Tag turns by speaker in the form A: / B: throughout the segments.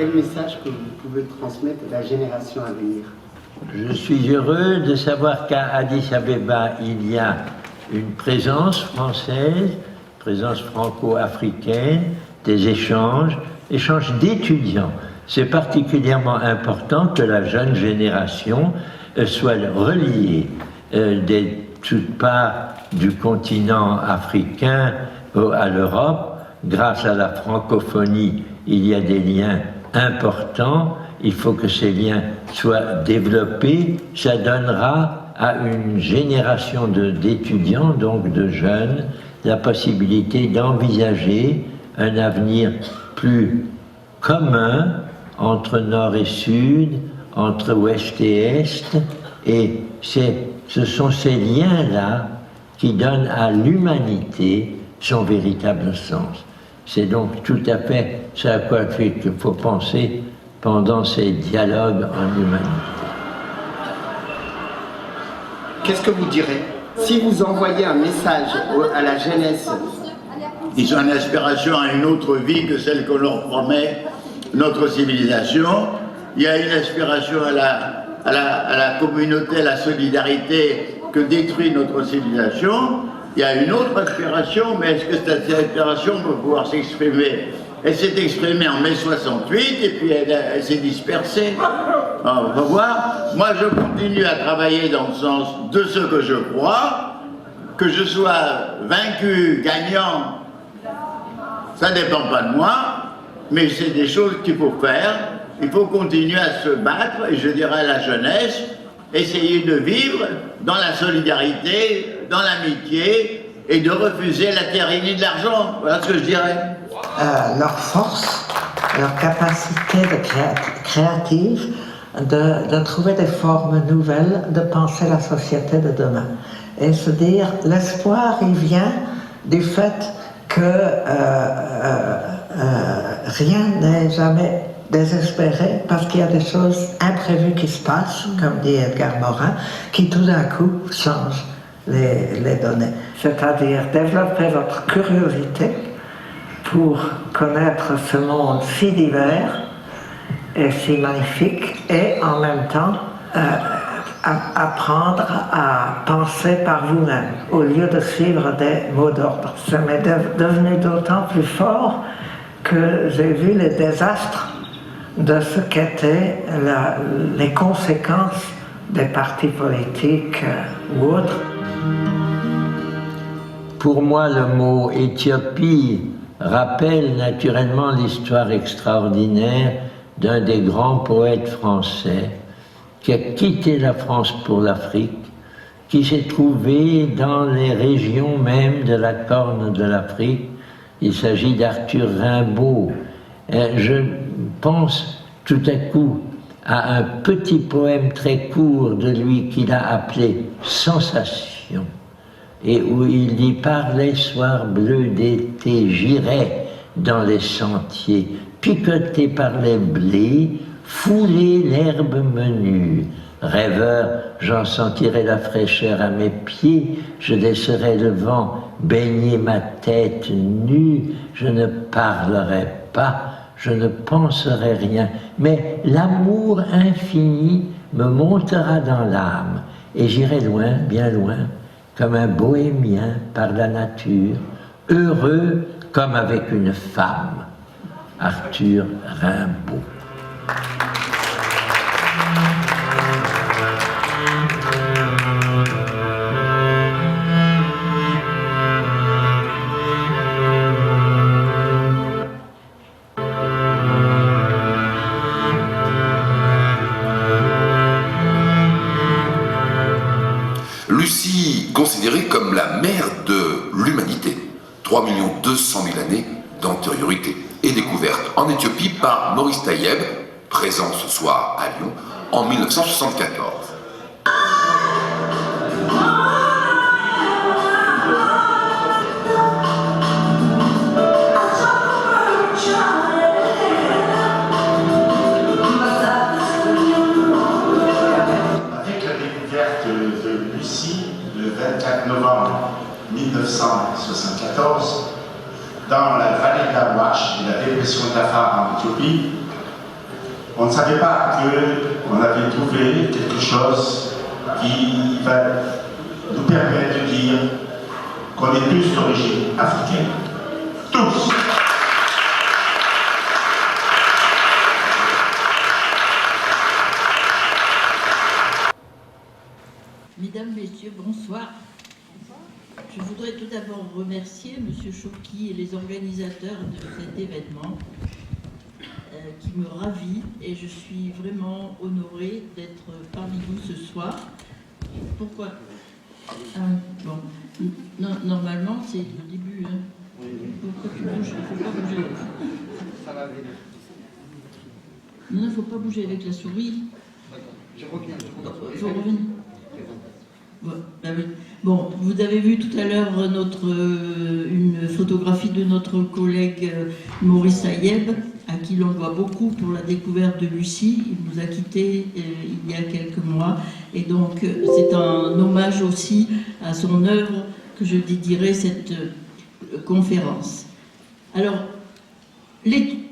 A: quel message que vous pouvez transmettre à la génération à venir?
B: Je suis heureux de savoir qu'à Addis Abeba, il y a une présence française, présence franco-africaine, des échanges d'étudiants. C'est particulièrement important que la jeune génération soit reliée des toutes parts du continent africain à l'Europe. Grâce à la francophonie, il y a des liens importants. Il faut que ces liens soient développés. Ça donnera à une génération d'étudiants, donc de jeunes, la possibilité d'envisager un avenir plus commun entre Nord et Sud, entre Ouest et Est, et ce sont ces liens-là qui donnent à l'humanité son véritable sens. C'est donc tout à fait ce à quoi il faut penser pendant ces dialogues en humanité.
A: Qu'est-ce que vous direz si vous envoyez un message à la jeunesse?
C: Ils ont une aspiration à une autre vie que celle qu'on leur promet, notre civilisation. Il y a une aspiration à la communauté, à la solidarité que détruit notre civilisation. Il y a une autre aspiration, mais est-ce que cette aspiration peut pouvoir s'exprimer? Elle s'est exprimée en mai 68 et puis elle s'est dispersée. Alors, on va voir. Moi, je continue à travailler dans le sens de ce que je crois. Que je sois vaincu, gagnant, ça ne dépend pas de moi, mais c'est des choses qu'il faut faire. Il faut continuer à se battre, et je dirais à la jeunesse, essayer de vivre dans la solidarité, dans l'amitié, et de refuser la tyrannie de l'argent. Voilà ce que je dirais.
D: Leur force, leur capacité créative de trouver des formes nouvelles de penser la société de demain. Et se dire, l'espoir, il vient du fait que rien n'est jamais désespéré, parce qu'il y a des choses imprévues qui se passent, comme dit Edgar Morin, qui tout d'un coup changent les données. C'est-à-dire développer votre curiosité pour connaître ce monde si divers et si magnifique, et en même temps apprendre à penser par vous-même, au lieu de suivre des mots d'ordre. Ça m'est devenu d'autant plus fort que j'ai vu les désastres de ce qu'étaient les conséquences des partis politiques ou autres.
B: Pour moi, le mot Éthiopie rappelle naturellement l'histoire extraordinaire d'un des grands poètes français qui a quitté la France pour l'Afrique, qui s'est trouvé dans les régions même de la Corne de l'Afrique. Il s'agit d'Arthur Rimbaud. Je pense tout à coup à un petit poème très court de lui qu'il a appelé « Sensation », et où il dit « Par les soirs bleus d'été, j'irai dans les sentiers, picoté par les blés, fouler l'herbe menue. Rêveur, j'en sentirai la fraîcheur à mes pieds, je laisserai le vent baigner ma tête nue, je ne parlerai pas, je ne penserai rien, mais l'amour infini me montera dans l'âme, et j'irai loin, bien loin, comme un bohémien par la nature, heureux comme avec une femme. » Arthur Rimbaud.
E: Lucie, considérée comme la mère de l'humanité, 3 200 000 années d'antériorité, est découverte en Éthiopie par Maurice Taïeb, présent ce soir à Lyon, en 1974.
F: Avec la découverte de Lucie, le 24 novembre 1974, dans la vallée de la Ouache et la dépression d'Afar en Éthiopie, On ne savait pas qu'on avait trouvé quelque chose qui va nous permettre de dire qu'on est tous d'origine africaine. Tous.
G: Mesdames, Messieurs, bonsoir. Je voudrais tout d'abord remercier M. Chauqui et les organisateurs de cet événement qui me ravit et je suis vraiment honorée d'être parmi vous ce soir. Pourquoi bon, non, normalement c'est le début. Hein. Pourquoi tu bouges? Il ne faut pas bouger. Non, il ne faut pas bouger avec la souris. Je reviens. Il faut revenir. Bon, ben oui. Bon, vous avez vu tout à l'heure une photographie de notre collègue Maurice Ayeb, à qui l'on doit beaucoup pour la découverte de Lucie. Il nous a quittés il y a quelques mois. Et donc, c'est un hommage aussi à son œuvre que je dédierai cette conférence. Alors,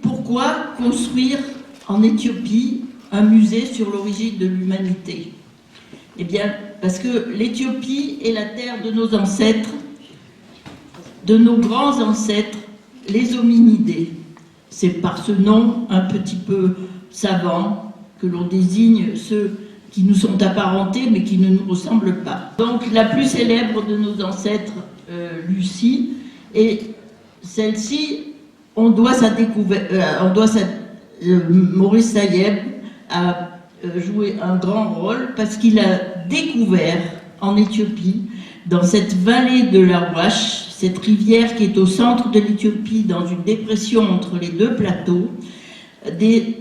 G: pourquoi construire en Éthiopie un musée sur l'origine de l'humanité? Eh bien, parce que l'Éthiopie est la terre de nos ancêtres, de nos grands ancêtres, les hominidés. C'est par ce nom un petit peu savant que l'on désigne ceux qui nous sont apparentés mais qui ne nous ressemblent pas. Donc la plus célèbre de nos ancêtres, Lucie, et celle-ci, on doit sa découverte, Maurice Ayeb a joué un grand rôle parce qu'il a découvert en Éthiopie, dans cette vallée de la Ouache, cette rivière qui est au centre de l'Éthiopie, dans une dépression entre les deux plateaux, des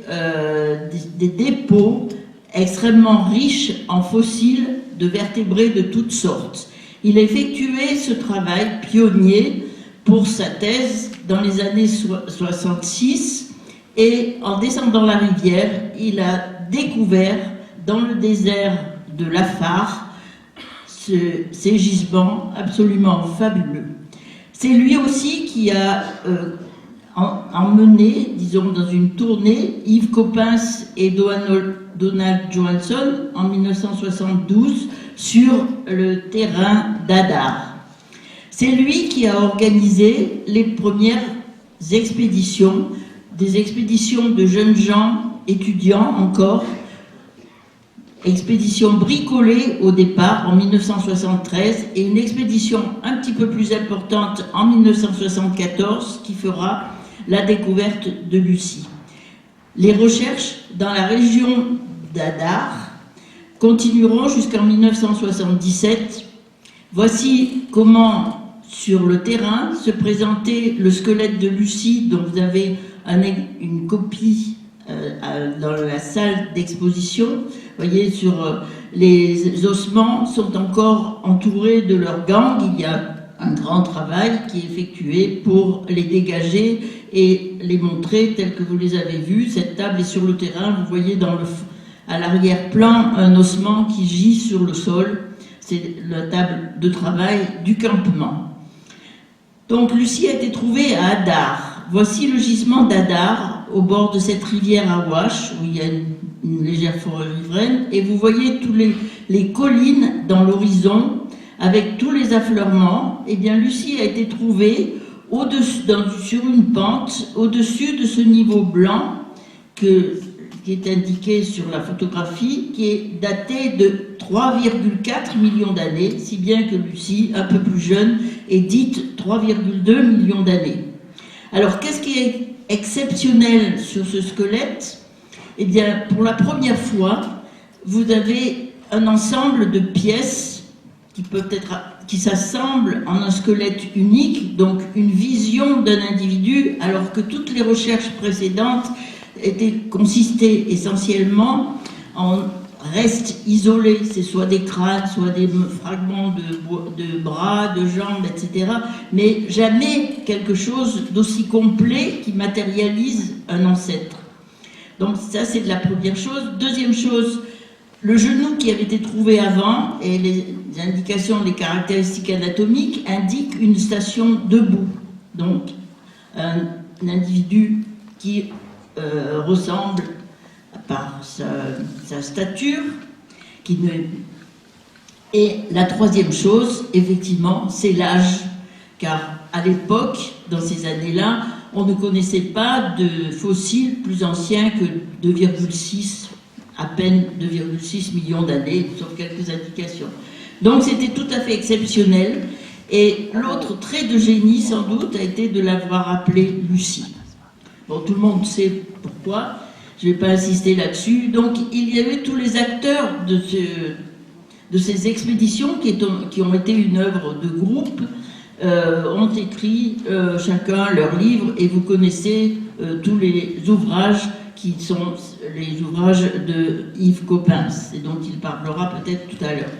G: dépôts extrêmement riches en fossiles de vertébrés de toutes sortes. Il a effectué ce travail pionnier pour sa thèse dans les années 66 et en descendant la rivière, il a découvert dans le désert de l'Afar ces gisements absolument fabuleux. C'est lui aussi qui a emmené, disons, dans une tournée, Yves Coppens et Donald Johansson en 1972 sur le terrain d'Adar. C'est lui qui a organisé les premières expéditions, des expéditions de jeunes gens, étudiants encore, expédition bricolée au départ en 1973 et une expédition un petit peu plus importante en 1974 qui fera la découverte de Lucie. Les recherches dans la région d'Adar continueront jusqu'en 1977. Voici comment, sur le terrain, se présentait le squelette de Lucie, dont vous avez une copie dans la salle d'exposition. Vous voyez, les ossements sont encore entourés de leurs gangs. Il y a un grand travail qui est effectué pour les dégager et les montrer tels que vous les avez vus. Cette table est sur le terrain. Vous voyez à l'arrière-plan un ossement qui gît sur le sol. C'est la table de travail du campement. Donc Lucie a été trouvée à Adar. Voici le gisement d'Adar, au bord de cette rivière Awash, où il y a une légère forêt riveraine, et vous voyez tous les collines dans l'horizon, avec tous les affleurements. Eh bien, Lucie a été trouvée sur une pente, au-dessus de ce niveau blanc, qui est indiqué sur la photographie, qui est daté de 3,4 millions d'années, si bien que Lucie, un peu plus jeune, est dite 3,2 millions d'années. Alors, qu'est-ce qui est exceptionnel sur ce squelette? Eh bien, pour la première fois, vous avez un ensemble de pièces qui s'assemblent en un squelette unique, donc une vision d'un individu, alors que toutes les recherches précédentes consistaient essentiellement en restes isolés, c'est soit des crânes, soit des fragments de bras, de jambes, etc. Mais jamais quelque chose d'aussi complet qui matérialise un ancêtre. Donc ça, c'est de la première chose. Deuxième chose, le genou qui avait été trouvé avant et les indications, les caractéristiques anatomiques indiquent une station debout. Donc un individu qui ressemble par sa stature, et la troisième chose, effectivement, c'est l'âge, car à l'époque, dans ces années-là, on ne connaissait pas de fossiles plus anciens que 2,6, à peine 2,6 millions d'années, sauf quelques indications. Donc c'était tout à fait exceptionnel. Et l'autre trait de génie, sans doute, a été de l'avoir appelée Lucie. Bon, tout le monde sait pourquoi, je ne vais pas insister là-dessus. Donc il y avait tous les acteurs de ces expéditions qui ont été une œuvre de groupe, ont écrit chacun leur livre, et vous connaissez tous les ouvrages qui sont les ouvrages de Yves Coppens, et dont il parlera peut-être tout à l'heure.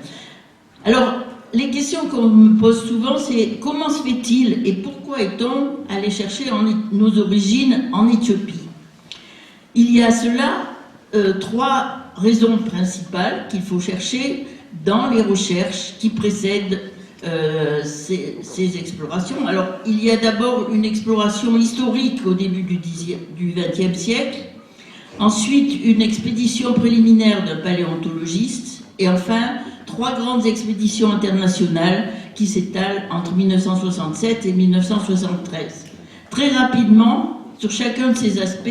G: Alors, les questions qu'on me pose souvent, c'est comment se fait-il et pourquoi est-on allé chercher nos origines en Éthiopie? Il y a cela trois raisons principales qu'il faut chercher dans les recherches qui précèdent ces explorations. Alors, il y a d'abord une exploration historique au début du XXe siècle, ensuite une expédition préliminaire d'un paléontologiste, et enfin trois grandes expéditions internationales qui s'étalent entre 1967 et 1973. Très rapidement, sur chacun de ces aspects,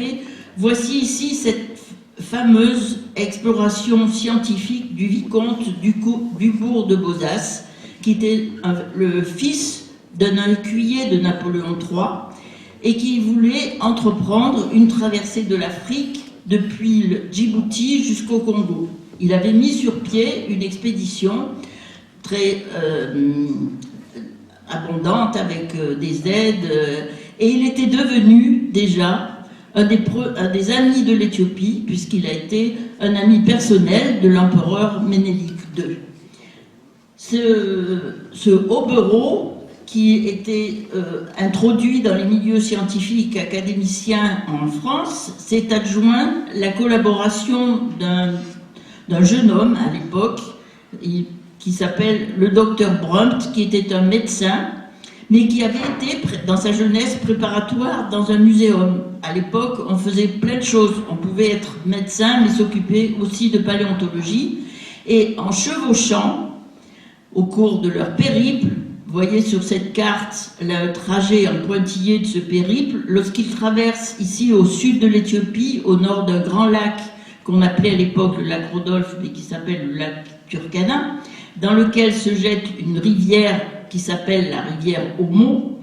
G: voici ici cette fameuse exploration scientifique du vicomte Dubourg de Bozas, qui était le fils d'un écuyer de Napoléon III et qui voulait entreprendre une traversée de l'Afrique depuis le Djibouti jusqu'au Congo. Il avait mis sur pied une expédition très abondante avec des aides et il était devenu déjà un des amis de l'Éthiopie, puisqu'il a été un ami personnel de l'empereur Ménélique II. Ce hobereau, qui était introduit dans les milieux scientifiques académiciens en France, s'est adjoint la collaboration d'un jeune homme à l'époque, qui s'appelle le docteur Brumpt, qui était un médecin, mais qui avait été, dans sa jeunesse, préparatoire dans un muséum. À l'époque, on faisait plein de choses. On pouvait être médecin, mais s'occuper aussi de paléontologie. Et en chevauchant, au cours de leur périple, vous voyez sur cette carte le trajet en pointillé de ce périple, lorsqu'ils traversent ici au sud de l'Éthiopie, au nord d'un grand lac qu'on appelait à l'époque le lac Rodolphe, mais qui s'appelle le lac Turkana, dans lequel se jette une rivière qui s'appelle la rivière Omo.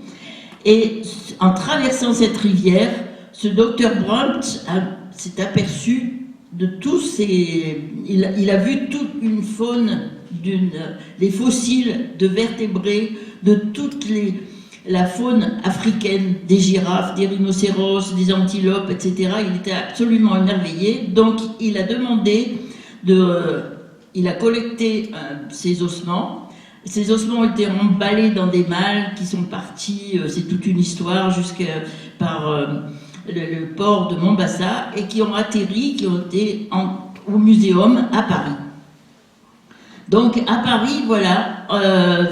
G: Et en traversant cette rivière, ce docteur Brumpt s'est aperçu de tous ces... Il a vu toute une faune, les fossiles de vertébrés, de toute la faune africaine, des girafes, des rhinocéros, des antilopes, etc. Il était absolument émerveillé. Donc il a demandé il a collecté ces ossements. Ces ossements ont été emballés dans des malles qui sont partis, c'est toute une histoire, par le port de Mombasa, et qui ont atterri, qui ont été au muséum à Paris. Donc à Paris, voilà,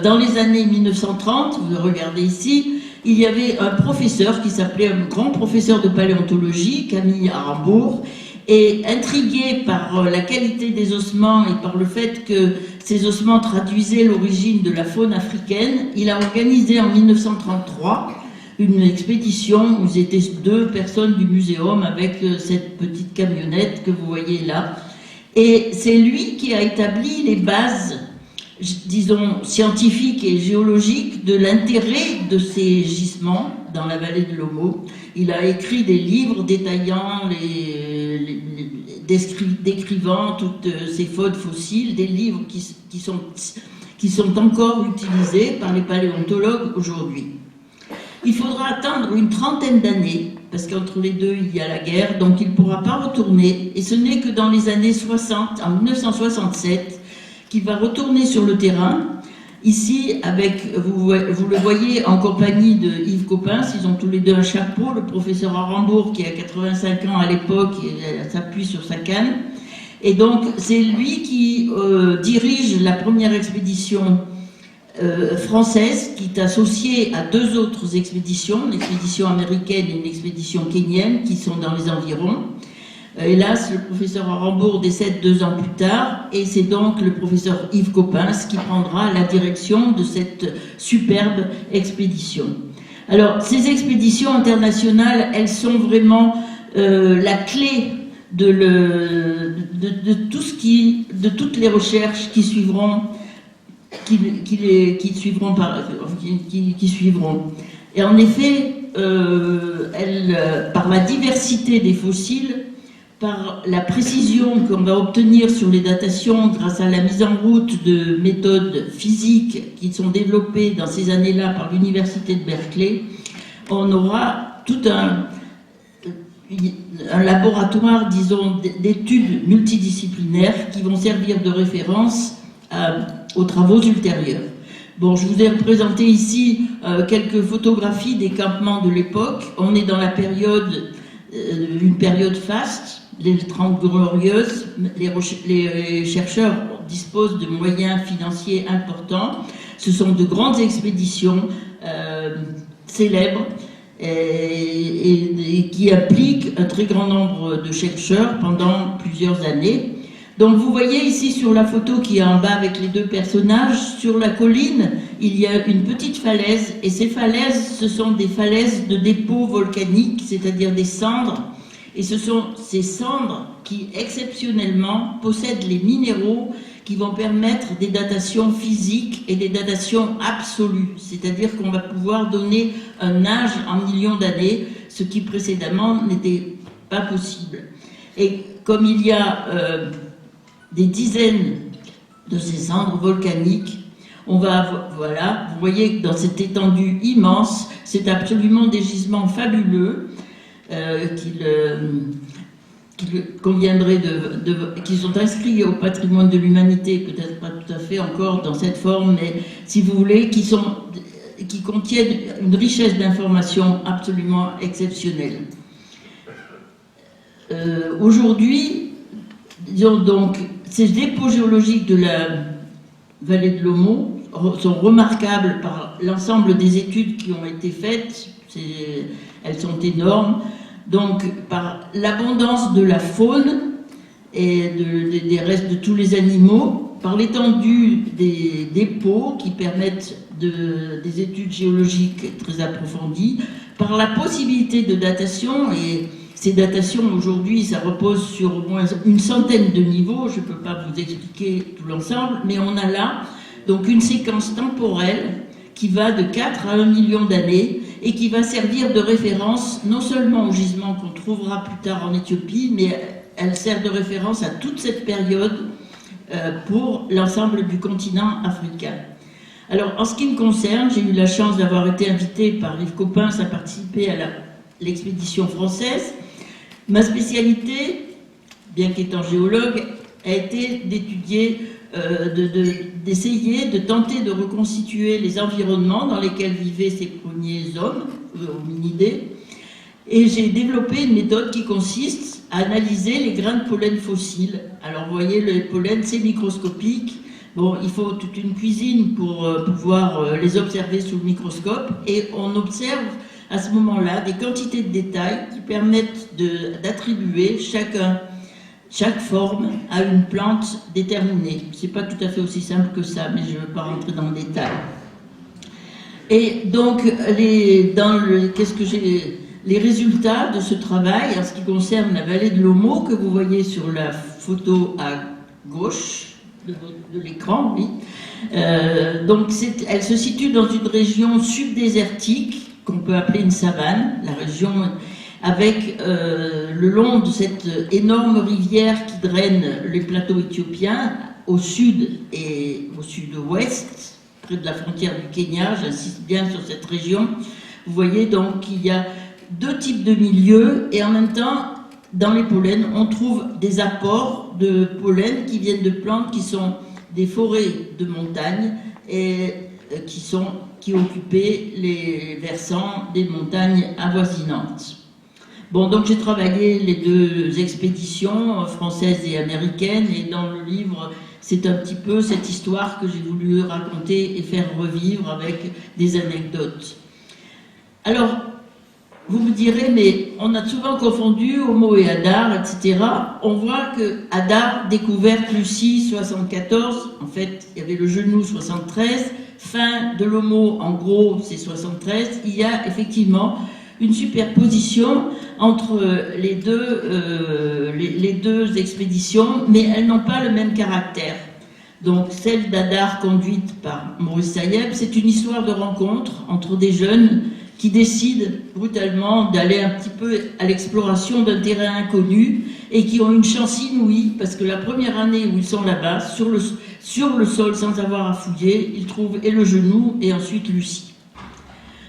G: dans les années 1930, vous regardez ici, il y avait un professeur qui s'appelait un grand professeur de paléontologie, Camille Arambourg, et intrigué par la qualité des ossements et par le fait que ces ossements traduisaient l'origine de la faune africaine, il a organisé en 1933 une expédition où ils étaient 2 personnes du muséum avec cette petite camionnette que vous voyez là. Et c'est lui qui a établi les bases, disons, scientifiques et géologiques de l'intérêt de ces gisements dans la vallée de l'Omo. Il a écrit des livres détaillant, décrivant toutes ces faunes fossiles, des livres qui sont encore utilisés par les paléontologues aujourd'hui. Il faudra attendre une trentaine d'années, parce qu'entre les deux, il y a la guerre, donc il ne pourra pas retourner. Et ce n'est que dans les années 60, en 1967, qu'il va retourner sur le terrain. Ici, vous le voyez en compagnie de Yves Coppens, ils ont tous les deux un chapeau. Le professeur Arambourg, qui a 85 ans à l'époque, s'appuie sur sa canne. Et donc, c'est lui qui dirige la première expédition française, qui est associée à 2 autres expéditions, une expédition américaine et une expédition kenyenne, qui sont dans les environs. Hélas, le professeur Arambourg décède 2 ans plus tard, et c'est donc le professeur Yves Coppens qui prendra la direction de cette superbe expédition. Alors, ces expéditions internationales, elles sont vraiment la clé de toutes les recherches qui suivront, qui suivront. Et en effet, par la diversité des fossiles, par la précision qu'on va obtenir sur les datations grâce à la mise en route de méthodes physiques qui sont développées dans ces années-là par l'université de Berkeley, on aura tout un laboratoire, disons, d'études multidisciplinaires qui vont servir de référence aux travaux ultérieurs. Bon, je vous ai présenté ici quelques photographies des campements de l'époque. On est dans la période, une période faste, les 30 glorieuses. Les chercheurs disposent de moyens financiers importants. Ce sont de grandes expéditions célèbres et qui impliquent un très grand nombre de chercheurs pendant plusieurs années. Donc vous voyez ici sur la photo qui est en bas avec les 2 personnages, sur la colline, il y a une petite falaise, et ces falaises, ce sont des falaises de dépôts volcaniques, c'est-à-dire des cendres, et ce sont ces cendres qui, exceptionnellement, possèdent les minéraux qui vont permettre des datations physiques et des datations absolues, c'est-à-dire qu'on va pouvoir donner un âge en millions d'années, ce qui précédemment n'était pas possible. Et comme il y a des dizaines de ces cendres volcaniques, on va, voilà, vous voyez que dans cette étendue immense, c'est absolument des gisements fabuleux qui sont inscrits au patrimoine de l'humanité, peut-être pas tout à fait encore dans cette forme, mais si vous voulez, qui contiennent une richesse d'informations absolument exceptionnelle. Aujourd'hui, disons donc, ces dépôts géologiques de la vallée de l'Omo sont remarquables par l'ensemble des études qui ont été faites, elles sont énormes, donc par l'abondance de la faune et des restes de tous les animaux, par l'étendue des dépôts qui permettent des études géologiques très approfondies, par la possibilité de datation, et ces datations aujourd'hui, ça repose sur au moins une centaine de niveaux, je ne peux pas vous expliquer tout l'ensemble, mais on a là donc une séquence temporelle qui va de 4 à 1 million d'années et qui va servir de référence non seulement aux gisements qu'on trouvera plus tard en Éthiopie, mais elle sert de référence à toute cette période pour l'ensemble du continent africain. Alors, en ce qui me concerne, j'ai eu la chance d'avoir été invité par Yves Coppens à participer à l'expédition française. Ma spécialité, bien qu'étant géologue, a été d'étudier, d'essayer de tenter de reconstituer les environnements dans lesquels vivaient ces premiers hommes, hominidés. Et j'ai développé une méthode qui consiste à analyser les grains de pollen fossiles. Alors vous voyez, le pollen, c'est microscopique. Bon, il faut toute une cuisine pour pouvoir les observer sous le microscope. Et on observe à ce moment-là des quantités de détails qui permettent d'attribuer chaque forme à une plante déterminée. C'est pas tout à fait aussi simple que ça, mais je ne veux pas rentrer dans le détail. Et donc, les résultats de ce travail, en ce qui concerne la vallée de l'Omo, que vous voyez sur la photo à gauche de l'écran, oui. Donc, elle se situe dans une région subdésertique, qu'on peut appeler une savane, la région avec le long de cette énorme rivière qui draine les plateaux éthiopiens au sud et au sud-ouest, près de la frontière du Kenya, j'insiste bien sur cette région. Vous voyez donc qu'il y a 2 types de milieux et en même temps, dans les pollens, on trouve des apports de pollen qui viennent de plantes qui sont des forêts de montagne et qui occupaient les versants des montagnes avoisinantes. Bon, donc j'ai travaillé les 2 expéditions françaises et américaines, et dans le livre, c'est un petit peu cette histoire que j'ai voulu raconter et faire revivre avec des anecdotes. Alors, vous me direz, mais on a souvent confondu homo et Hadar, etc. On voit que Hadar, découverte Lucie, 74, en fait, il y avait le genou 73, fin de l'homo, en gros, c'est 73. Il y a effectivement une superposition entre les deux expéditions, mais elles n'ont pas le même caractère. Donc celle d'Hadar, conduite par Maurice Taïeb, c'est une histoire de rencontre entre des jeunes qui décident brutalement d'aller un petit peu à l'exploration d'un terrain inconnu et qui ont une chance inouïe, parce que la première année où ils sont là-bas, sur le sol, sans avoir à fouiller, ils trouvent et le genou et ensuite Lucie.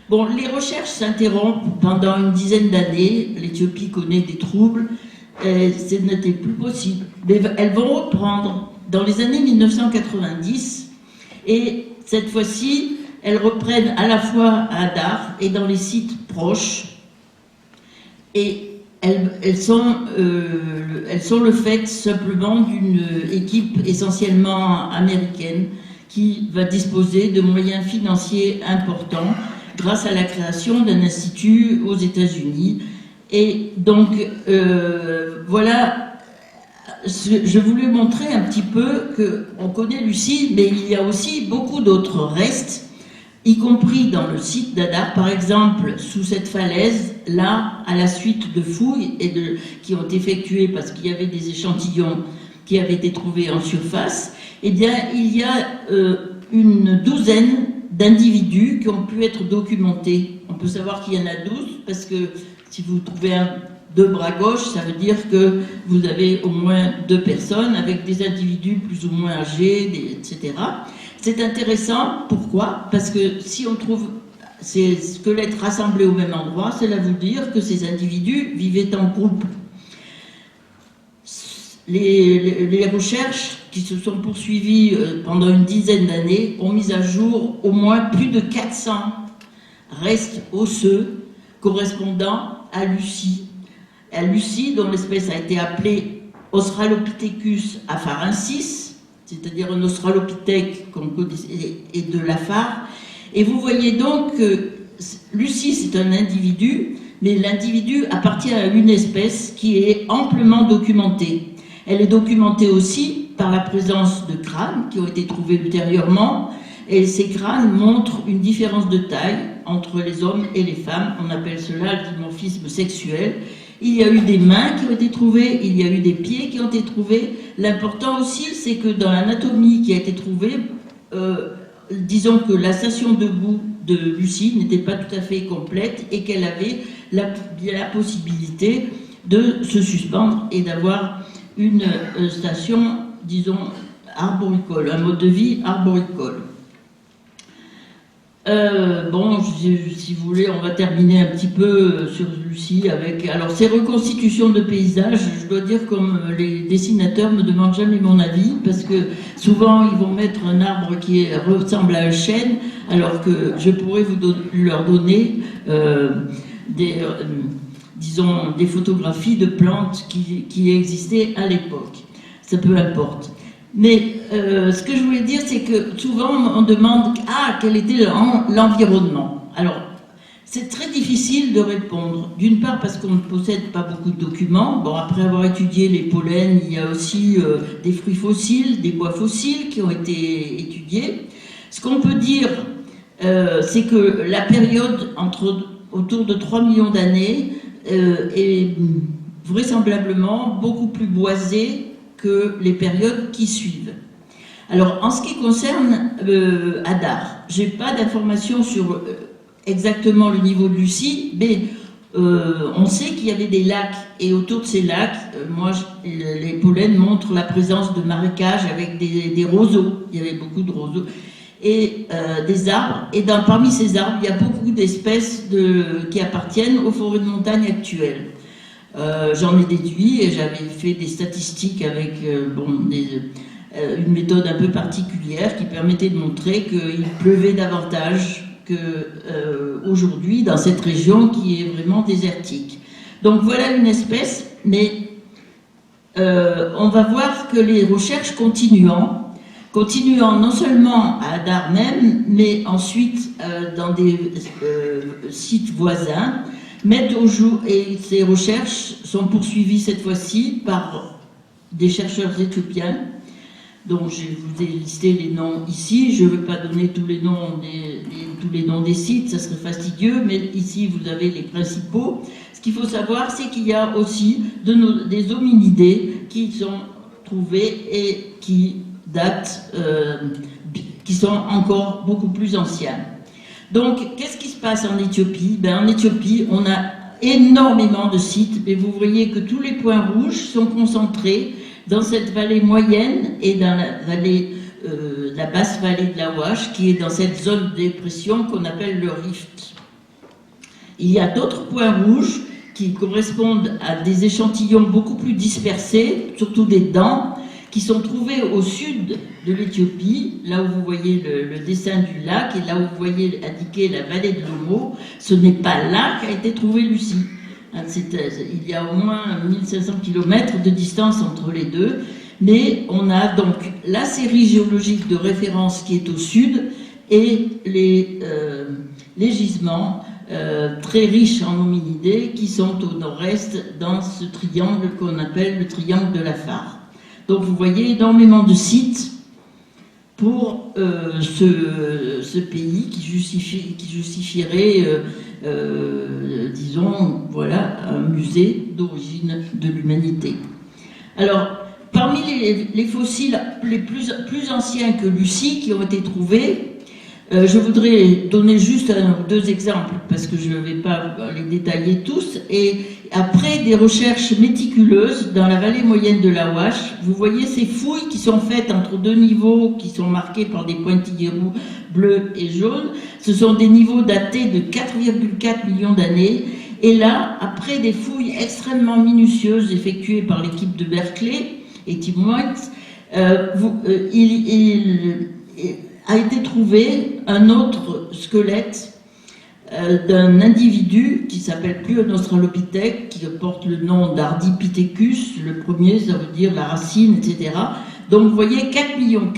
G: Bon, les recherches s'interrompent pendant une dizaine d'années, l'Éthiopie connaît des troubles, ce n'était plus possible. Mais elles vont reprendre dans les années 1990, et cette fois-ci, elles reprennent à la fois à Hadar et dans les sites proches, et elles sont le fait simplement d'une équipe essentiellement américaine qui va disposer de moyens financiers importants grâce à la création d'un institut aux États-Unis. Et donc, voilà, je voulais montrer un petit peu qu'on connaît Lucie, mais il y a aussi beaucoup d'autres restes, y compris dans le site d'Hadar, par exemple, sous cette falaise, là, à la suite de fouilles qui ont été effectuées parce qu'il y avait des échantillons qui avaient été trouvés en surface, eh bien, il y a une douzaine d'individus qui ont pu être documentés. On peut savoir qu'il y en a 12, parce que si vous trouvez deux bras gauches, ça veut dire que vous avez au moins 2 personnes avec des individus plus ou moins âgés, etc. C'est intéressant, pourquoi? Parce que si on trouve ces squelettes rassemblés au même endroit, cela veut dire que ces individus vivaient en groupe. Les recherches qui se sont poursuivies pendant une dizaine d'années ont mis à jour au moins plus de 400 restes osseux correspondant à Lucie. À Lucie, dont l'espèce a été appelée Australopithecus afarensis, c'est-à-dire un australopithèque qu'on connaissait, et de l'afar. Et vous voyez donc que Lucie, c'est un individu, mais l'individu appartient à une espèce qui est amplement documentée. Elle est documentée aussi par la présence de crânes qui ont été trouvés ultérieurement, et ces crânes montrent une différence de taille entre les hommes et les femmes. On appelle cela le dimorphisme sexuel. Il y a eu des mains qui ont été trouvées, il y a eu des pieds qui ont été trouvés. L'important aussi, c'est que dans l'anatomie qui a été trouvée, disons que la station debout de Lucie n'était pas tout à fait complète et qu'elle avait la possibilité de se suspendre et d'avoir une station, disons, arboricole, un mode de vie arboricole. Bon, si vous voulez, on va terminer un petit peu sur Lucie avec... Alors, ces reconstitutions de paysages, je dois dire, comme les dessinateurs me demandent jamais mon avis, parce que souvent, ils vont mettre un arbre qui ressemble à un chêne, alors que je pourrais leur donner disons, des photographies de plantes qui existaient à l'époque. Ça peu importe. Mais ce que je voulais dire, c'est que souvent on demande quel était l'environnement. Alors, c'est très difficile de répondre. D'une part parce qu'on ne possède pas beaucoup de documents. Bon, après avoir étudié les pollens, il y a aussi des fruits fossiles, des bois fossiles qui ont été étudiés. Ce qu'on peut dire, c'est que la période autour de 3 millions d'années est vraisemblablement beaucoup plus boisée que les périodes qui suivent. Alors, en ce qui concerne Hadar, j'ai pas d'informations sur exactement le niveau de Lucie, mais on sait qu'il y avait des lacs, et autour de ces lacs, les pollens montrent la présence de marécages avec des roseaux. Il y avait beaucoup de roseaux et des arbres. Et parmi ces arbres, il y a beaucoup d'espèces qui appartiennent aux forêts de montagne actuelles. J'en ai déduit et j'avais fait des statistiques avec une méthode un peu particulière qui permettait de montrer qu'il pleuvait davantage qu'aujourd'hui dans cette région qui est vraiment désertique. Donc voilà une espèce, mais on va voir que les recherches continuant non seulement à Hadar même, mais ensuite dans des sites voisins, mettent au jour, et ces recherches sont poursuivies cette fois-ci par des chercheurs éthiopiens, dont je vous ai listé les noms ici. Je ne vais pas donner tous les noms des sites, ça serait fastidieux, mais ici vous avez les principaux. Ce qu'il faut savoir, c'est qu'il y a aussi des hominidés qui sont trouvés et qui datent, qui sont encore beaucoup plus anciens. Donc, qu'est-ce qui se passe en Éthiopie? En Éthiopie, on a énormément de sites, mais vous voyez que tous les points rouges sont concentrés dans cette vallée moyenne et dans la basse vallée de l'Awash, qui est dans cette zone de dépression qu'on appelle le rift. Il y a d'autres points rouges qui correspondent à des échantillons beaucoup plus dispersés, surtout des dents, qui sont trouvés au sud de l'Éthiopie, là où vous voyez le dessin du lac, et là où vous voyez indiqué la vallée de l'Omo. Ce n'est pas là qu'a été trouvée Lucie. Il y a au moins 1500 km de distance entre les deux, mais on a donc la série géologique de référence qui est au sud et les gisements très riches en hominidés qui sont au nord-est dans ce triangle qu'on appelle le triangle de la Phare. Donc vous voyez énormément de sites pour ce pays qui justifierait disons, voilà, un musée d'origine de l'humanité. Alors, parmi les fossiles les plus anciens que Lucie qui ont été trouvés, je voudrais donner juste un ou deux exemples, parce que je ne vais pas les détailler tous, et après des recherches méticuleuses dans la vallée moyenne de l'Awash, vous voyez ces fouilles qui sont faites entre deux niveaux qui sont marqués par des pointillés bleus et jaunes. Ce sont des niveaux datés de 4,4 millions d'années. Et là, après des fouilles extrêmement minutieuses effectuées par l'équipe de Berkeley et Tim White, il a été trouvé un autre squelette d'un individu qui s'appelle plus un australopithèque, qui porte le nom d'Ardipithecus. Le premier, ça veut dire la racine, etc. Donc vous voyez, 4,4 millions.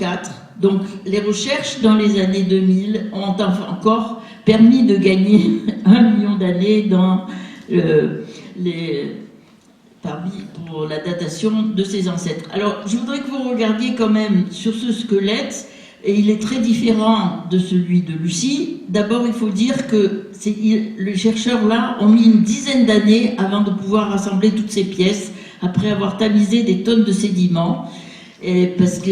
G: Donc les recherches dans les années 2000 ont encore permis de gagner 1 million d'années dans pour la datation de ses ancêtres. Alors je voudrais que vous regardiez quand même sur ce squelette, et il est très différent de celui de Lucie. D'abord, il faut dire que les chercheurs là ont mis une dizaine d'années avant de pouvoir rassembler toutes ces pièces, après avoir tamisé des tonnes de sédiments. Parce que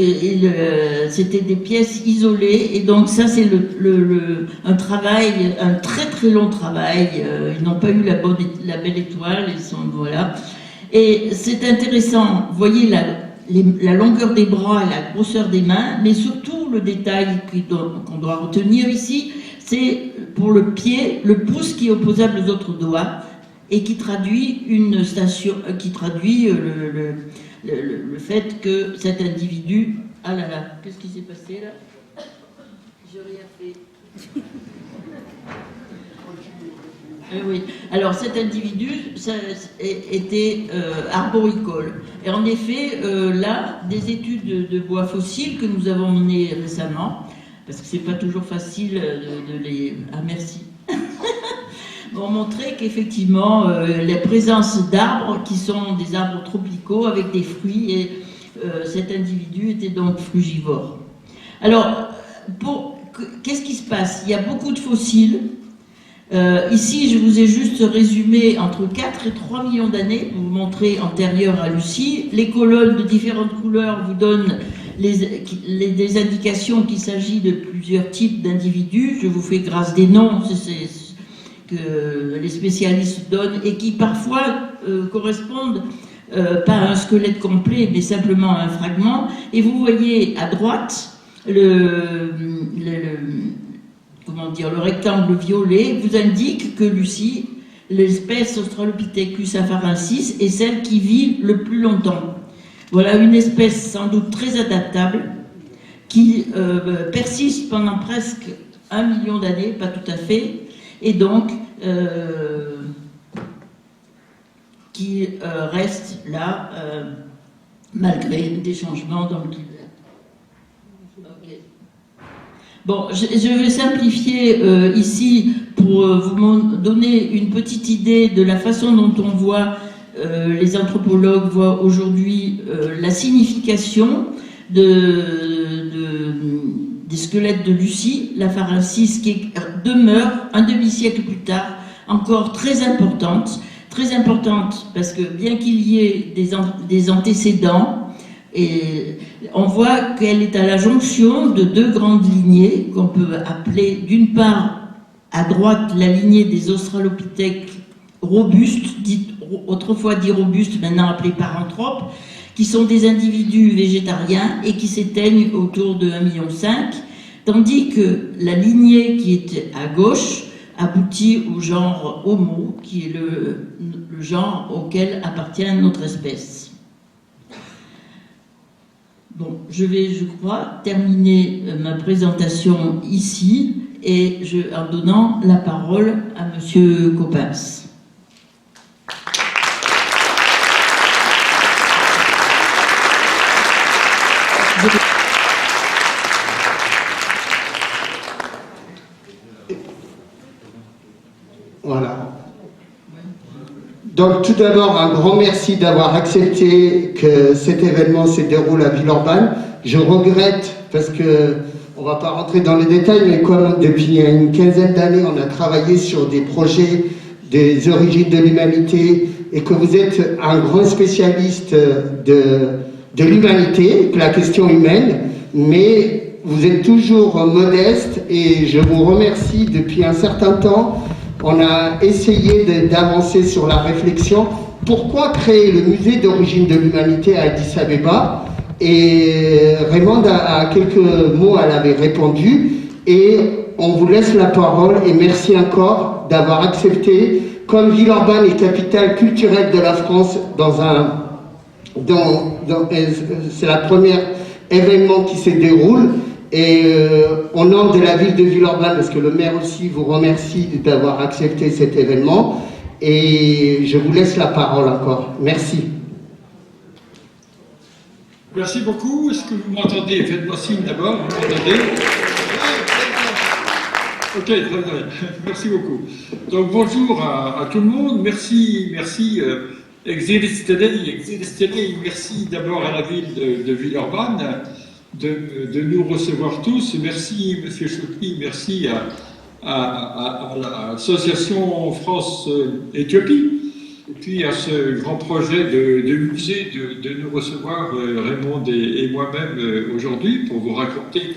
G: c'était des pièces isolées, et donc ça c'est un travail, un très très long travail. Ils n'ont pas eu la belle étoile, ils sont voilà. Et c'est intéressant, vous voyez la longueur des bras et la grosseur des mains, mais surtout le détail qu'on doit retenir ici, c'est pour le pied, le pouce qui est opposable aux autres doigts et qui traduit une station, qui traduit le fait que cet individu... Ah là là, qu'est-ce qui s'est passé là? J'ai rien fait. Oui. Alors cet individu était arboricole. Et en effet, là, des études de bois fossiles que nous avons menées récemment, parce que c'est pas toujours facile de les... Ah merci. Ont montré qu'effectivement, la présence d'arbres qui sont des arbres tropicaux avec des fruits, et cet individu était donc frugivore. Alors, qu'est-ce qui se passe? Il y a beaucoup de fossiles. Ici, je vous ai juste résumé entre 4 et 3 millions d'années pour vous montrer antérieur à Lucie. Les colonnes de différentes couleurs vous donnent des indications qu'il s'agit de plusieurs types d'individus. Je vous fais grâce des noms que les spécialistes donnent et qui parfois correspondent pas à un squelette complet, mais simplement à un fragment. Et vous voyez à droite le rectangle violet vous indique que Lucie, l'espèce Australopithecus afarensis, est celle qui vit le plus longtemps. Voilà une espèce sans doute très adaptable qui persiste pendant presque 1 million d'années, pas tout à fait, et donc qui reste là malgré des changements dans le climat. Okay. Bon, je vais simplifier ici pour vous donner une petite idée de la façon dont on voit, les anthropologues voient aujourd'hui la signification des squelettes de Lucie, la Pharyncis, qui demeure un demi-siècle plus tard encore très importante parce que bien qu'il y ait des antécédents, et on voit qu'elle est à la jonction de deux grandes lignées qu'on peut appeler d'une part à droite la lignée des australopithèques robustes, autrefois dit robustes, maintenant appelés paranthropes, qui sont des individus végétariens et qui s'éteignent autour de 1,5 million, tandis que la lignée qui est à gauche aboutit au genre Homo, qui est le genre auquel appartient notre espèce. Bon, je vais, je crois, terminer ma présentation ici et en donnant la parole à Monsieur Coppens.
A: Voilà. Donc tout d'abord, un grand merci d'avoir accepté que cet événement se déroule à Villeurbanne. Je regrette, parce que on ne va pas rentrer dans les détails, mais comme depuis une quinzaine d'années, on a travaillé sur des projets des origines de l'humanité et que vous êtes un grand spécialiste de l'humanité, de la question humaine, mais vous êtes toujours modeste et je vous remercie. Depuis un certain temps, on a essayé d'avancer sur la réflexion. Pourquoi créer le musée d'origine de l'humanité à Addis Abeba? Et Raymond a quelques mots, elle avait répondu. Et on vous laisse la parole et merci encore d'avoir accepté. Comme Villeurbanne est capitale culturelle de la France, c'est la première événement qui se déroule. Et au nom de la ville de Villeurbanne, parce que le maire aussi vous remercie d'avoir accepté cet événement, et je vous laisse la parole encore. Merci.
H: Merci beaucoup. Est-ce que vous m'entendez? Faites-moi signe d'abord. Vous m'entendez? Ok, très bien. Merci beaucoup. Donc bonjour à tout le monde. Merci, merci d'abord à la ville de Villeurbanne de nous recevoir tous. Merci Monsieur Chouki, merci à l'association France-Éthiopie et puis à ce grand projet de musée de nous recevoir, Raymond et moi-même aujourd'hui, pour vous raconter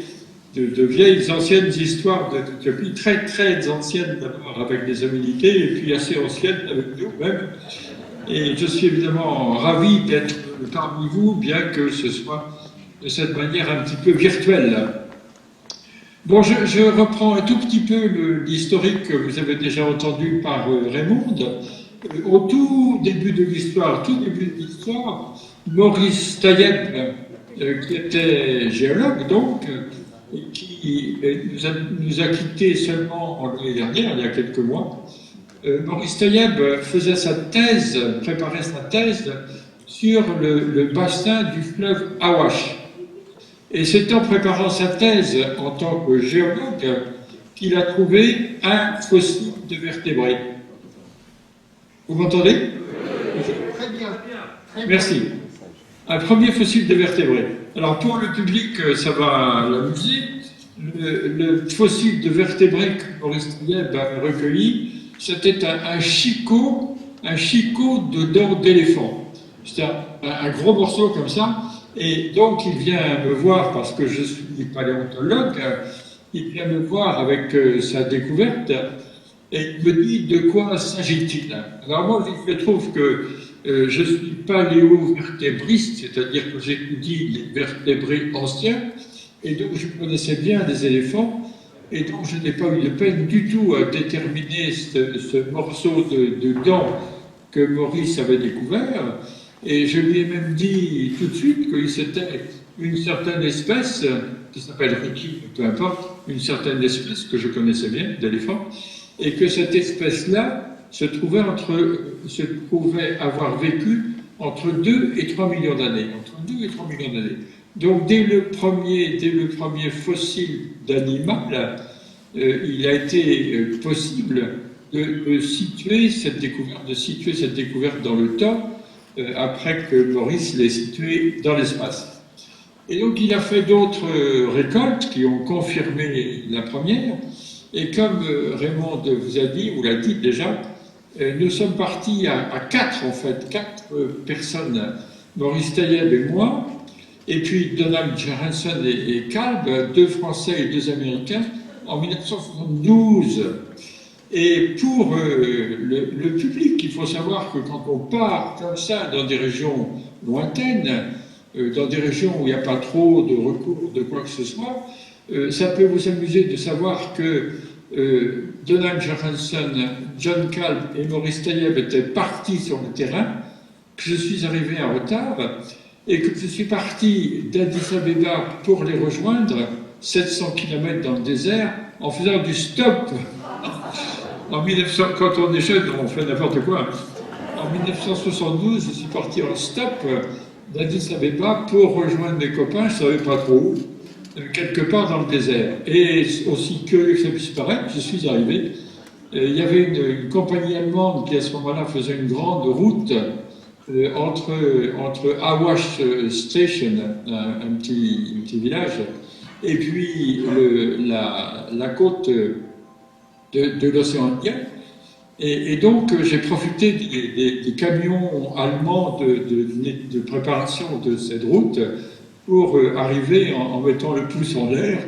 H: de vieilles anciennes histoires d'Éthiopie, très très anciennes d'abord avec les Hominiqués et puis assez anciennes avec nous-mêmes. Et je suis évidemment ravi d'être parmi vous, bien que ce soit de cette manière un petit peu virtuelle. Bon, je reprends un tout petit peu l'historique que vous avez déjà entendu par Raymond. Au tout début de l'histoire, Maurice Taïeb, qui était géologue donc, et qui nous a quittés seulement l'année dernière, il y a quelques mois, Maurice Taïeb préparait sa thèse sur le bassin du fleuve Awash. Et c'est en préparant sa thèse en tant que géologue qu'il a trouvé un fossile de vertébrés. Vous m'entendez?
A: Très bien.
H: Merci. Un premier fossile de vertébrés. Alors pour le public, ça va l'amuser. Le fossile de vertébrés que Maurice Taïeb a recueilli, c'était un chicot de dents d'éléphant. C'était un gros morceau comme ça. Et donc il vient me voir, parce que je suis paléontologue, il vient me voir avec sa découverte et il me dit de quoi s'agit-il. Alors moi je trouve que je suis paléovertébriste, c'est-à-dire que j'étudie les vertébrés anciens, et donc je connaissais bien les éléphants, et donc je n'ai pas eu de peine du tout à déterminer ce morceau de dents que Maurice avait découvert. Et je lui ai même dit tout de suite que c'était une certaine espèce, qui s'appelle Ricky, peu importe, une certaine espèce que je connaissais bien, d'éléphant, et que cette espèce-là se trouvait avoir vécu entre 2 et 3 millions d'années. Donc dès le premier fossile d'animal, il a été possible de situer cette découverte dans le temps, après que Maurice l'ait située dans l'espace. Et donc il a fait d'autres récoltes qui ont confirmé la première, et comme Raymond vous l'a dit déjà, nous sommes partis à quatre personnes, Maurice Taïeb et moi, et puis Donald Johanson et Kalb, 2 Français et 2 Américains, en 1972. Et pour le public, il faut savoir que quand on part comme ça dans des régions lointaines, dans des régions où il n'y a pas trop de recours de quoi que ce soit, ça peut vous amuser de savoir que Donald Johanson, John Kalb et Maurice Taïeb étaient partis sur le terrain, que je suis arrivé en retard et que je suis parti d'Addis Abeba pour les rejoindre, 700 km dans le désert, en faisant du stop. Quand on est jeune, on fait n'importe quoi. En 1972, je suis parti en stop d'Addis Abeba pour rejoindre mes copains, je ne savais pas trop où, quelque part dans le désert. Et aussi curieux que ça puisse paraître, je suis arrivé. Il y avait une compagnie allemande qui à ce moment-là faisait une grande route entre Awash Station, un petit village, et puis la côte de l'océan Indien. Et donc j'ai profité des camions allemands de préparation de cette route pour arriver en mettant le pouce en l'air,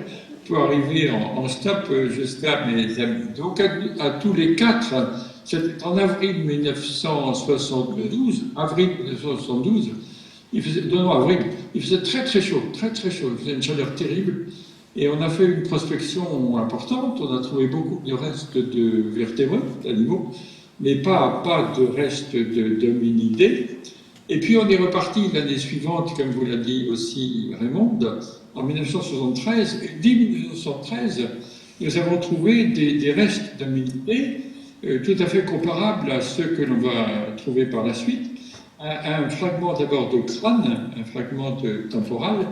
H: pour arriver en stop jusqu'à mes amis. Donc à tous les quatre, c'était en avril 1972, il faisait très très chaud, il faisait une chaleur terrible, et on a fait une prospection importante, on a trouvé beaucoup de restes de vertébrés, d'animaux, mais pas de restes d'hominidés. Et puis on est reparti l'année suivante, comme vous l'a dit aussi Raymond, en 1973, et dès 1973, nous avons trouvé des restes d'hominidés tout à fait comparables à ceux que l'on va trouver par la suite. Un fragment d'abord de crâne, un fragment temporal,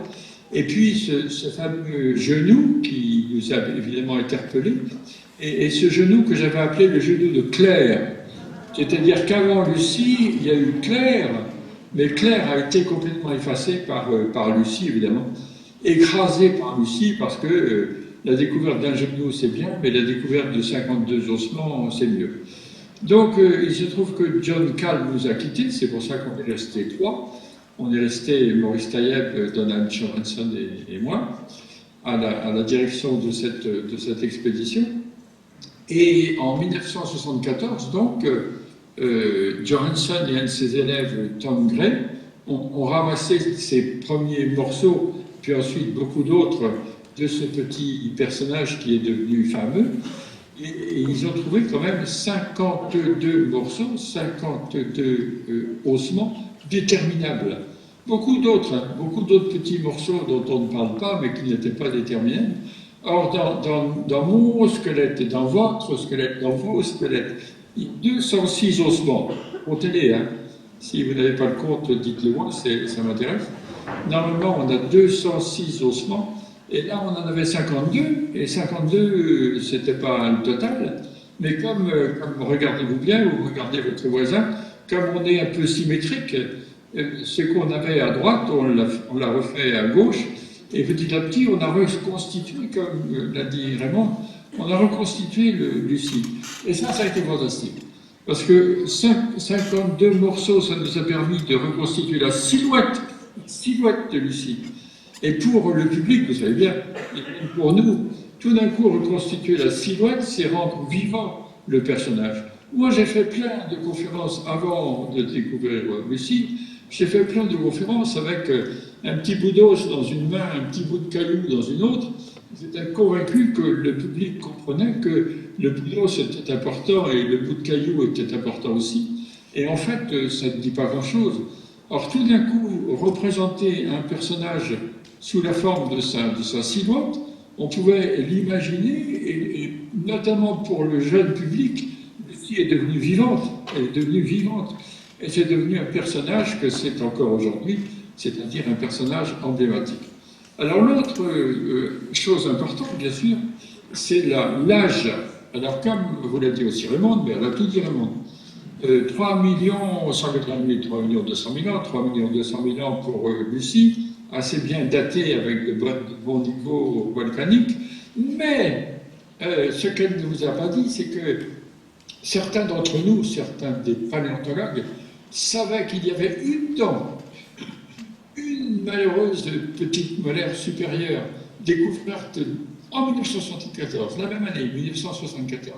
H: et puis ce fameux genou qui nous a évidemment interpellés, et ce genou que j'avais appelé le genou de Claire. C'est-à-dire qu'avant Lucie, il y a eu Claire, mais Claire a été complètement effacée par Lucie, évidemment, écrasée par Lucie, parce que la découverte d'un genou, c'est bien, mais la découverte de 52 ossements, c'est mieux. Donc, il se trouve que John Kalb nous a quittés, c'est pour ça qu'on est resté 3. On est resté Maurice Taïeb, Donald Johanson et moi, à la direction de cette expédition. Et en 1974, donc, Johanson et un de ses élèves, Tom Gray, ont ramassé ces premiers morceaux, puis ensuite beaucoup d'autres, de ce petit personnage qui est devenu fameux. Et ils ont trouvé quand même 52 morceaux, 52 ossements déterminables. Beaucoup d'autres petits morceaux dont on ne parle pas, mais qui n'étaient pas déterminables. Or, dans mon squelette et dans votre squelette, dans vos squelettes, 206 ossements. Comptez-les, hein. Si vous n'avez pas le compte, dites-le moi, ça m'intéresse. Normalement, on a 206 ossements, et là, on en avait 52, et 52, c'était pas le total, mais comme regardez-vous bien, ou regardez votre voisin, comme on est un peu symétrique, ce qu'on avait à droite, on l'a refait à gauche, et petit à petit, on a reconstitué, comme l'a dit Raymond, on a reconstitué Lucie. Et ça a été fantastique. Parce que 52 morceaux, ça nous a permis de reconstituer la silhouette de Lucie. Et pour le public, vous savez bien, et pour nous, tout d'un coup, reconstituer la silhouette, c'est rendre vivant le personnage. Moi, j'ai fait plein de conférences avant de découvrir Lucie. J'ai fait plein de conférences avec un petit bout d'os dans une main, un petit bout de caillou dans une autre. J'étais convaincu que le public comprenait que le bout d'os était important et le bout de caillou était important aussi. Et en fait, ça ne dit pas grand-chose. Or, tout d'un coup, représenter un personnage sous la forme de sa silhouette, on pouvait l'imaginer, et notamment pour le jeune public, Lucie est devenue vivante. Elle est devenue vivante. Et c'est devenu un personnage que c'est encore aujourd'hui, c'est-à-dire un personnage emblématique. Alors l'autre chose importante, bien sûr, c'est l'âge. Alors, comme vous l'a dit aussi Raymond, mais elle a tout dit Raymond. 3 180 000, 3 200 000 ans, 3 200 000 ans pour Lucie, assez bien daté avec de bons niveaux volcaniques. Mais ce qu'elle ne vous a pas dit, c'est que certains d'entre nous, certains des paléontologues, savaient qu'il y avait une dent, une malheureuse petite molaire supérieure, découverte en 1974, la même année, 1974,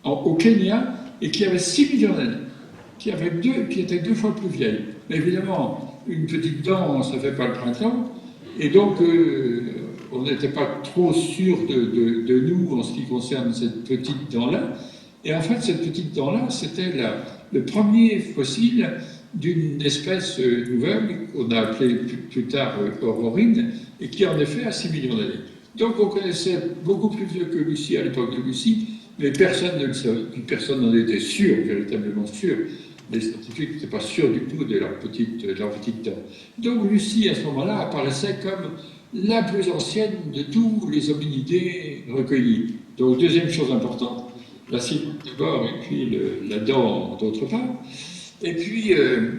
H: au Kenya, et qui avait 6 millions d'années, qui était 2 fois plus vieille. Mais évidemment, une petite dent, ça ne fait pas le printemps, et donc on n'était pas trop sûr de nous en ce qui concerne cette petite dent-là. Et en fait, cette petite dent-là, c'était le premier fossile d'une espèce nouvelle qu'on a appelée plus tard aurorine, et qui en effet a 6 millions d'années. Donc on connaissait beaucoup plus vieux que Lucie à l'époque de Lucie, mais personne ne le savait, puis personne n'en était sûr, véritablement sûr. Les scientifiques n'étaient pas sûrs du tout de leur petite dent. Donc Lucie, à ce moment-là, apparaissait comme la plus ancienne de tous les hominidés recueillis. Donc deuxième chose importante, la cime d'abord, et puis la dent d'autre part. Et puis,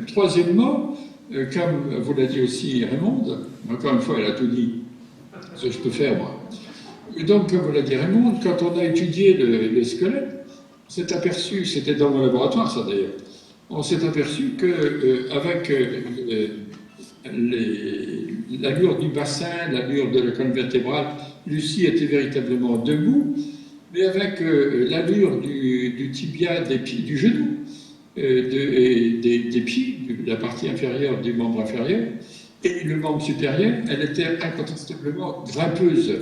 H: troisièmement, comme vous l'a dit aussi Raymond, encore une fois, elle a tout dit, ce que je peux faire, moi. Et donc, comme vous l'a dit Raymond, quand on a étudié le squelette, on s'est aperçu, c'était dans mon laboratoire ça d'ailleurs, on s'est aperçu qu'avec l'allure du bassin, l'allure de la colonne vertébrale, Lucie était véritablement debout, mais avec l'allure du tibia du genou, des pieds, de la partie inférieure du membre inférieur, et le membre supérieur, elle était incontestablement grimpeuse.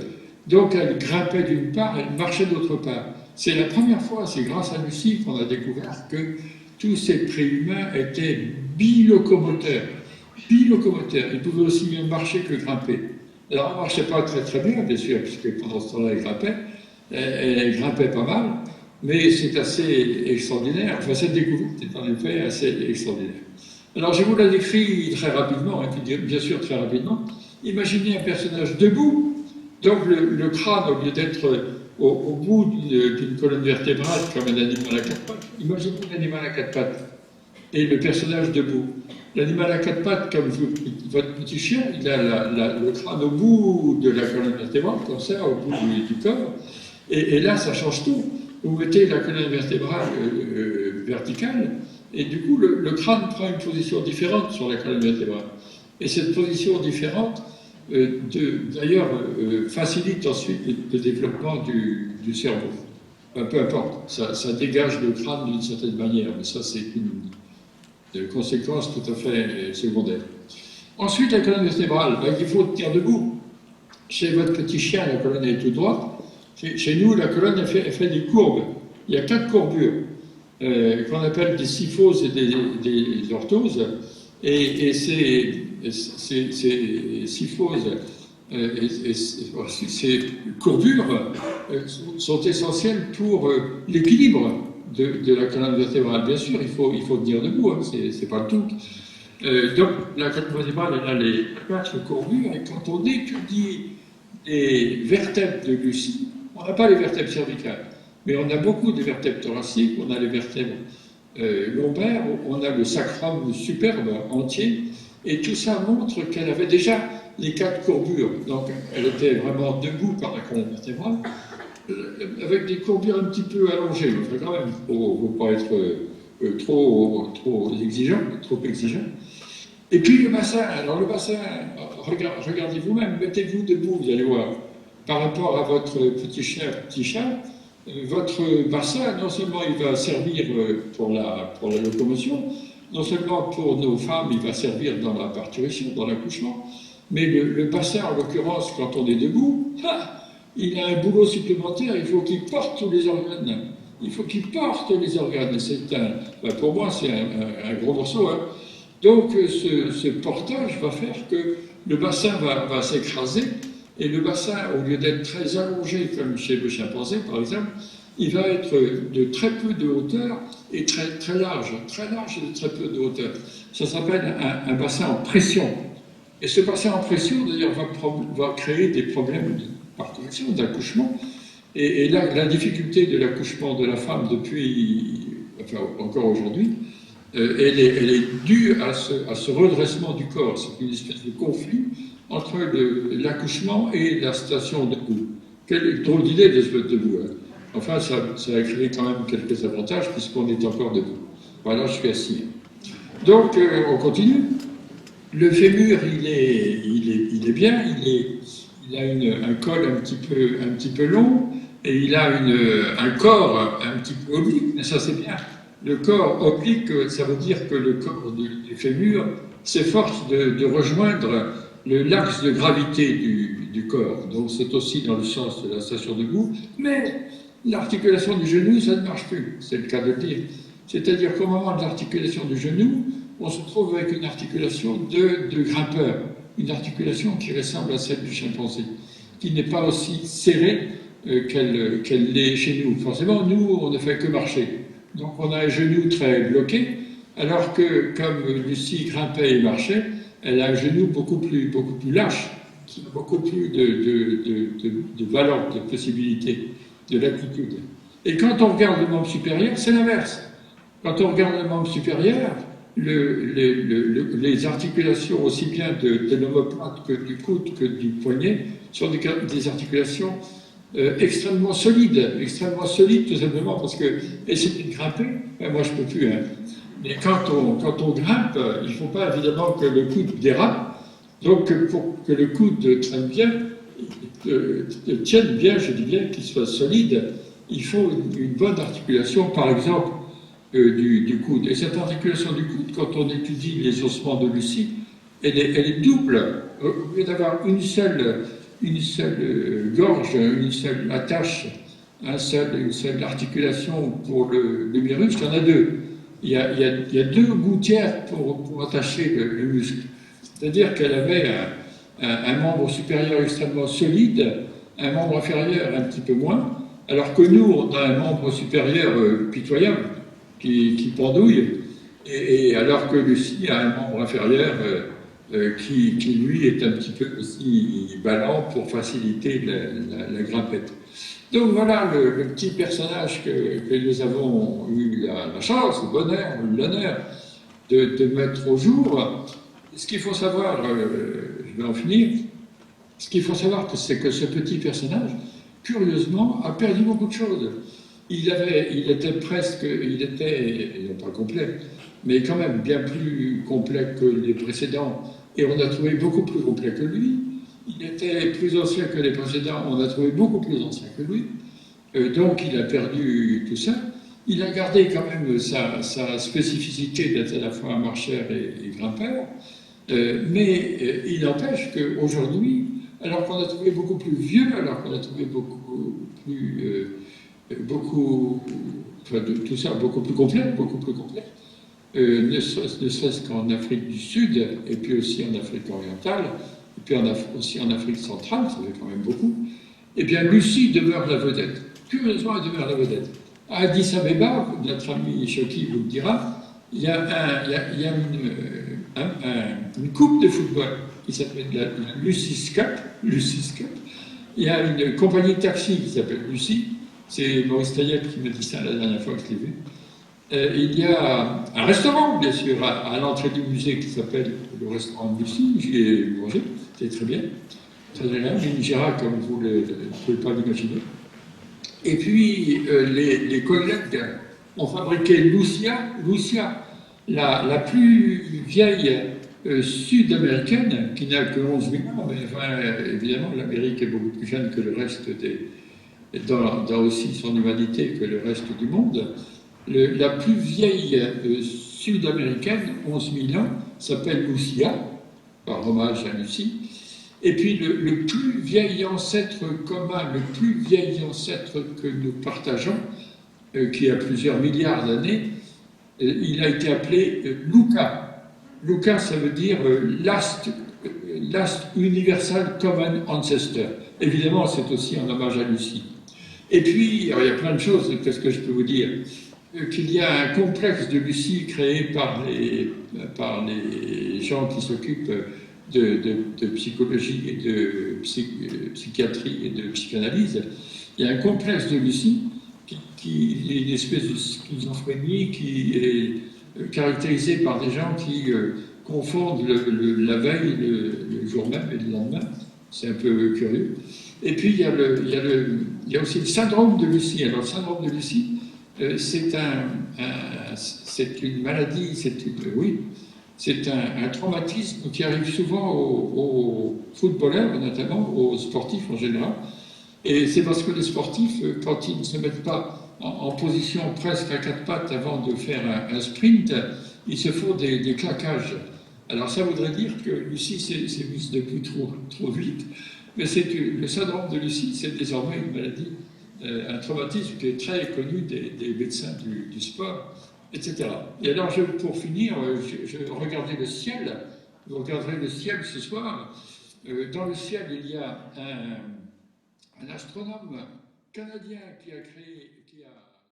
H: Donc elle grimpait d'une part, elle marchait d'autre part. C'est la première fois, c'est grâce à Lucie qu'on a découvert que tous ces préhumains étaient bilocomoteurs. Bilocomoteurs, ils pouvaient aussi bien marcher que grimper. Alors elle ne marchait pas très très bien, bien sûr, puisque pendant ce temps-là elle grimpait pas mal, mais c'est assez extraordinaire. Enfin, cette découverte est en effet assez extraordinaire. Alors je vous la décris très rapidement, et puis bien sûr très rapidement. Imaginez un personnage debout, donc le crâne, au lieu d'être au bout d'une colonne vertébrale comme un animal à 4 pattes, imaginez un animal à 4 pattes et le personnage debout. L'animal à 4 pattes, comme votre petit chien, il a le crâne au bout de la colonne vertébrale, comme ça, au bout du corps, et là ça change tout. Vous mettez la colonne vertébrale verticale, et du coup, le crâne prend une position différente sur la colonne vertébrale. Et cette position différente, d'ailleurs, facilite ensuite le développement du cerveau. Enfin, peu importe, ça dégage le crâne d'une certaine manière, mais ça, c'est une conséquence tout à fait secondaire. Ensuite, la colonne vertébrale, il faut tenir debout. Chez votre petit chien, la colonne est toute droite. Chez nous, la colonne, elle fait des courbes. Il y a 4 courbures. Qu'on appelle des syphoses et des orthoses, et ces syphoses et ces courbures sont essentielles pour l'équilibre de la colonne vertébrale. Bien sûr, il faut tenir debout, hein, c'est pas le tout. Donc, la colonne vertébrale, elle a les 4 courbures, et quand on étudie les vertèbres de Lucie, on n'a pas les vertèbres cervicales. Mais on a beaucoup de vertèbres thoraciques, on a les vertèbres lombaires, on a le sacrum superbe entier, et tout ça montre qu'elle avait déjà les 4 courbures. Donc elle était vraiment debout par la colonne vertébrale, avec des courbures un petit peu allongées. Enfin, quand même, il ne faut pas être trop exigeant, Et puis le bassin, alors le bassin, regardez vous-même, mettez-vous debout, vous allez voir, par rapport à votre petit chat, votre bassin, non seulement il va servir pour la locomotion, non seulement pour nos femmes, il va servir dans la parturition, dans l'accouchement, mais le bassin, en l'occurrence, quand on est debout, il a un boulot supplémentaire, il faut qu'il porte tous les organes. Il faut qu'il porte les organes. Pour moi, c'est un gros morceau. Hein. Donc, ce portage va faire que le bassin va s'écraser. Et le bassin, au lieu d'être très allongé, comme chez le chimpanzé par exemple, il va être de très peu de hauteur et très large et de très peu de hauteur. Ça s'appelle un bassin en pression. Et ce bassin en pression, d'ailleurs, va créer des problèmes de parturition, d'accouchement. Et là, la difficulté de l'accouchement de la femme depuis, enfin encore aujourd'hui, elle est due à ce redressement du corps. C'est une espèce de conflit entre l'accouchement et la station debout. Quelle drôle d'idée de se mettre debout. Hein. Enfin, ça a créé quand même quelques avantages puisqu'on est encore debout. Voilà, je suis assis. Donc, on continue. Le fémur, il est bien, il a un col un petit peu long et il a un corps un petit peu oblique, mais ça c'est bien. Le corps oblique, ça veut dire que le corps du fémur s'efforce de rejoindre l'axe de gravité du corps. Donc c'est aussi dans le sens de la station debout, mais l'articulation du genou, ça ne marche plus, c'est le cas de le dire. C'est-à-dire qu'au moment de l'articulation du genou, on se trouve avec une articulation de grimpeur, une articulation qui ressemble à celle du chimpanzé, qui n'est pas aussi serrée qu'elle l'est chez nous. Forcément, nous, on ne fait que marcher. Donc on a un genou très bloqué, alors que comme Lucie grimpait et marchait, elle a un genou beaucoup plus lâche, qui a beaucoup plus de valeur, de possibilités, de latitude. Et quand on regarde le membre supérieur, c'est l'inverse. Quand on regarde le membre supérieur, les articulations aussi bien de l'omoplate que du coude que du poignet sont des articulations extrêmement solides tout simplement parce que essayer de grimper, moi je peux plus, hein. Mais quand on grimpe, il ne faut pas évidemment que le coude dérape, donc pour que le coude tienne bien, je dis bien, qu'il soit solide, il faut une bonne articulation, par exemple, du coude. Et cette articulation du coude, quand on étudie les ossements de Lucie, elle est double. Au lieu d'avoir une seule gorge, une seule attache, une seule articulation pour l'humérus, il y en a deux. Il y a deux gouttières pour attacher le muscle. C'est-à-dire qu'elle avait un membre supérieur extrêmement solide, un membre inférieur un petit peu moins, alors que nous, on a un membre supérieur pitoyable, qui pendouille, et alors que Lucie a un membre inférieur qui lui est un petit peu aussi ballant pour faciliter la grimpette. Donc voilà le petit personnage que nous avons eu la chance, le bonheur, l'honneur de mettre au jour. Ce qu'il faut savoir, je vais en finir, ce qu'il faut savoir, c'est que ce petit personnage, curieusement, a perdu beaucoup de choses. Il était, non pas complet, mais quand même bien plus complet que les précédents, et on a trouvé beaucoup plus complet que lui. Il était plus ancien que les précédents, on a trouvé beaucoup plus ancien que lui, donc il a perdu tout ça. Il a gardé quand même sa spécificité d'être à la fois un marcheur et grimpeur, mais il n'empêche qu'aujourd'hui, alors qu'on a trouvé beaucoup plus vieux, alors qu'on a trouvé beaucoup plus... tout ça beaucoup plus complet, ne serait-ce qu'en Afrique du Sud, et puis aussi en Afrique orientale, et puis aussi en Afrique centrale, ça fait quand même beaucoup, eh bien Lucie demeure la vedette. Curieusement, elle demeure la vedette. À Addis Abeba, notre ami Choki vous le dira, il y a une coupe de football qui s'appelle la Lucy's Cup. Il y a une compagnie de taxi qui s'appelle Lucie. C'est Maurice Tailleb qui me dit ça la dernière fois que je l'ai vu. Il y a un restaurant, bien sûr, à l'entrée du musée qui s'appelle le restaurant de Lucie. J'y ai mangé, c'était très bien. Très agréable, une Gira comme vous ne pouvez pas l'imaginer. Et puis, les collègues ont fabriqué Lucia, la plus vieille sud-américaine, qui n'a que 11 000 ans, mais enfin, évidemment, l'Amérique est beaucoup plus jeune que le reste dans aussi son humanité que le reste du monde. La plus vieille sud-américaine, 11 000 ans, s'appelle Lucia, par hommage à Lucie. Et puis le plus vieil ancêtre commun, le plus vieil ancêtre que nous partageons, qui a plusieurs milliards d'années, il a été appelé Luca. Luca, ça veut dire Last Universal Common Ancestor. Évidemment, c'est aussi en hommage à Lucie. Et puis, alors, il y a plein de choses, qu'est-ce que je peux vous dire? Qu'il y a un complexe de Lucie créé par les gens qui s'occupent de psychologie et de psychiatrie et de psychanalyse, il y a un complexe de Lucie qui est une espèce de schizophrénie qui est caractérisée par des gens qui confondent la veille, le jour même et le lendemain. C'est un peu curieux. Et puis il y a aussi le syndrome de Lucie. Alors le syndrome de Lucie, c'est une maladie, c'est un traumatisme qui arrive souvent aux footballeurs, notamment aux sportifs en général. Et c'est parce que les sportifs, quand ils ne se mettent pas en position presque à quatre pattes avant de faire un sprint, ils se font des claquages. Alors ça voudrait dire que Lucie s'est mise debout trop vite, mais le syndrome de Lucie, c'est désormais une maladie, un traumatisme qui est très connu des médecins du sport, etc. Et alors, pour finir, je regardais le ciel. Vous regarderez le ciel ce soir. Dans le ciel, il y a un astronome canadien qui a